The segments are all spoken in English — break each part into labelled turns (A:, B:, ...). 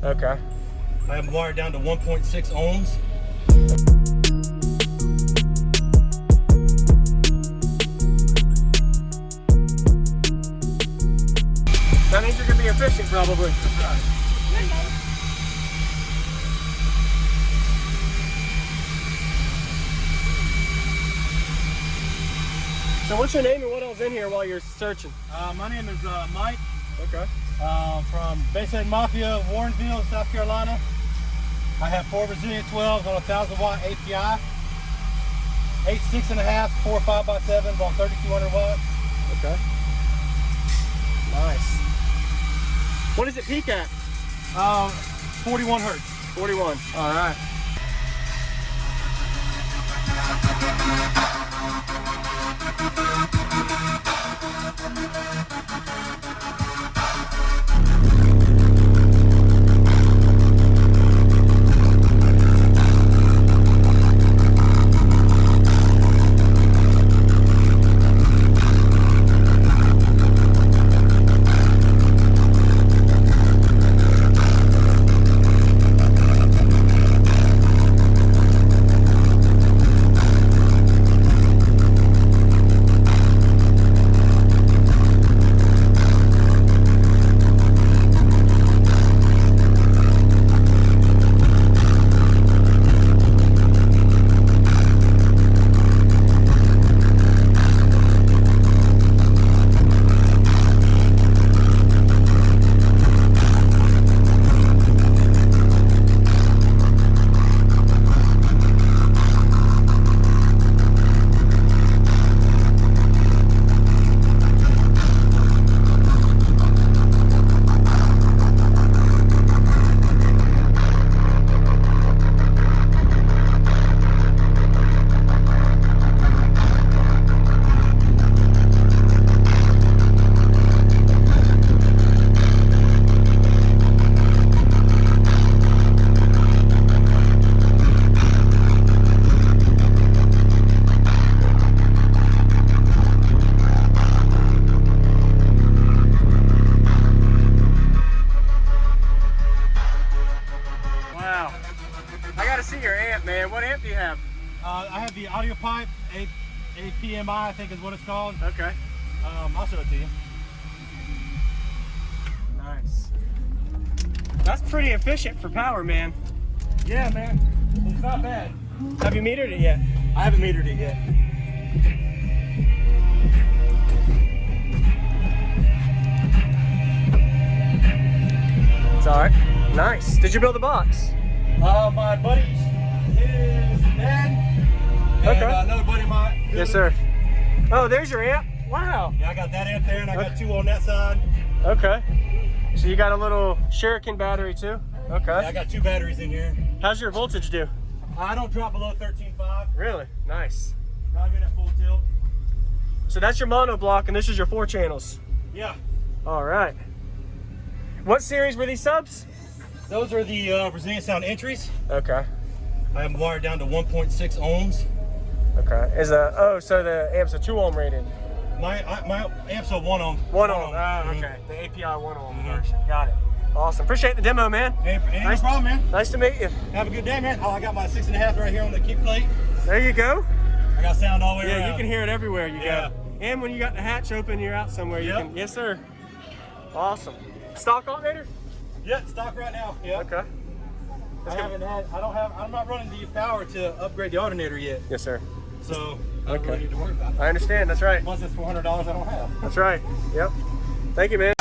A: Okay.
B: I have them wired down to 1.6 ohms.
A: That means you're gonna be efficient, probably.
B: That's right.
A: So what's your name and what else in here while you're searching?
B: My name is Mike.
A: Okay.
B: From Basshead Mafia, Warrenville, South Carolina. I have 4 resilient 12s on a 1000-watt API. 8 6.5, 4 5x7s on 3200 watts.
A: Okay. Nice. What does it peak at?
B: 41 hertz.
A: 41. All right. Man, what amp do you have?
B: I have the audio pipe, APMI, I think is what it's called.
A: Okay.
B: I'll show it to you.
A: Nice. That's pretty efficient for power, man.
B: Yeah, man. It's not bad.
A: Have you metered it yet?
B: I haven't metered it yet.
A: It's all right. Nice. Did you build the box?
B: My buddy's his dad. And,
A: Okay.
B: Another buddy of mine.
A: Yes, sir. Oh, there's your amp. Wow.
B: Yeah, I got that amp there, and I got 2 on that side.
A: Okay. So you got a little Shuriken battery too? Okay.
B: Yeah, I got 2 batteries in here.
A: How's your voltage do?
B: I don't drop below 13.5.
A: Really? Nice.
B: Not even at full tilt.
A: So that's your mono block, and this is your 4 channels.
B: Yeah.
A: All right. What series were these subs?
B: Those are the Resilient Sound entries.
A: Okay.
B: I have them wired down to 1.6 ohms.
A: Okay. So the amp's a 2 ohm rated?
B: My amp's a 1 ohm.
A: 1 ohm. Oh, okay. The API 1 ohm version. Got it. Awesome. Appreciate the demo, man.
B: Ain't no problem, man.
A: Nice to meet you.
B: Have a good day, man. Oh, I got my 6.5 right here on the kick plate.
A: There you go.
B: I got sound all the way around.
A: Yeah, you can hear it everywhere you
B: Yeah.
A: go. And when you got the hatch open, you're out somewhere. You can. Yes, sir. Awesome. Stock alternator?
B: Yeah, stock right now. Yeah.
A: Okay.
B: I'm not running the power to upgrade the alternator yet.
A: Yes, sir.
B: So I don't really need to worry about it.
A: I understand. That's right.
B: Once it's $400, I don't have.
A: That's right. Yep. Thank you, man.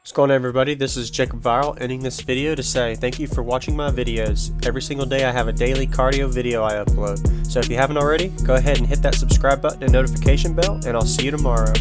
A: What's going on, everybody? This is Jacob Viral, ending this video to say thank you for watching my videos. Every single day I have a daily cardio video I upload. So if you haven't already, go ahead and hit that subscribe button and notification bell, and I'll see you tomorrow.